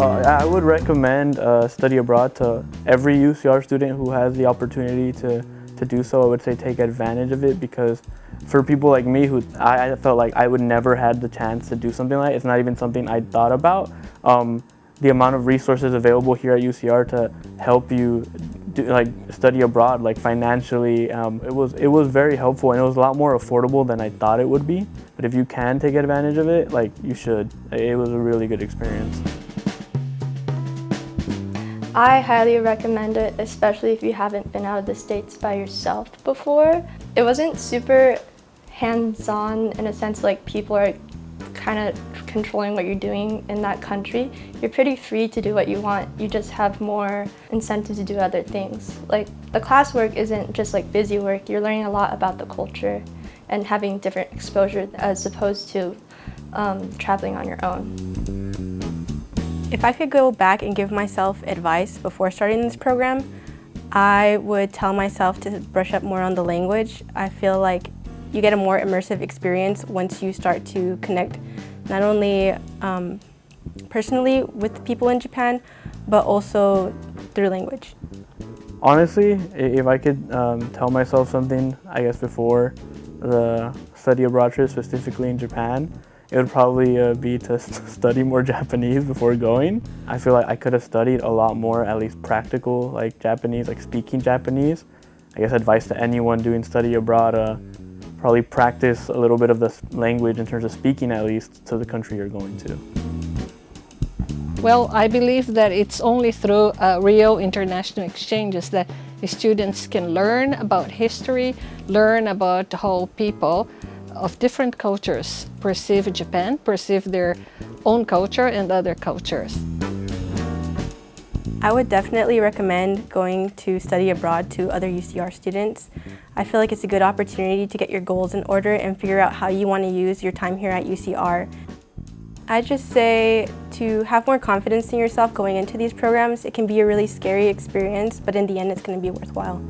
I would recommend study abroad to every UCR student who has the opportunity to do so. I would say take advantage of it, because for people like me who I felt like I would never had the chance to do something like it. It's not even something I thought about. The amount of resources available here at UCR to help you study abroad, like financially, it was very helpful, and it was a lot more affordable than I thought it would be. But if you can take advantage of it, like, you should. It was a really good experience. I highly recommend it, especially if you haven't been out of the States by yourself before. It wasn't super hands-on in a sense, like people are kind of controlling what you're doing in that country. You're pretty free to do what you want. You just have more incentive to do other things. Like, the classwork isn't just like busy work. You're learning a lot about the culture and having different exposure as opposed to traveling on your own. If I could go back and give myself advice before starting this program, I would tell myself to brush up more on the language. I feel like you get a more immersive experience once you start to connect not only personally with people in Japan, but also through language. Honestly, if I could tell myself something, I guess before the study abroad trip, specifically in Japan, it would probably be to study more Japanese before going. I feel like I could have studied a lot more, at least practical, like Japanese, like speaking Japanese. I guess advice to anyone doing study abroad, probably practice a little bit of the language in terms of speaking, at least, to the country you're going to. Well, I believe that it's only through real international exchanges that the students can learn about history, learn about how people of different cultures perceive Japan, perceive their own culture and other cultures. I would definitely recommend going to study abroad to other UCR students. I feel like it's a good opportunity to get your goals in order and figure out how you want to use your time here at UCR. I'd just say to have more confidence in yourself going into these programs. It can be a really scary experience, but in the end it's going to be worthwhile.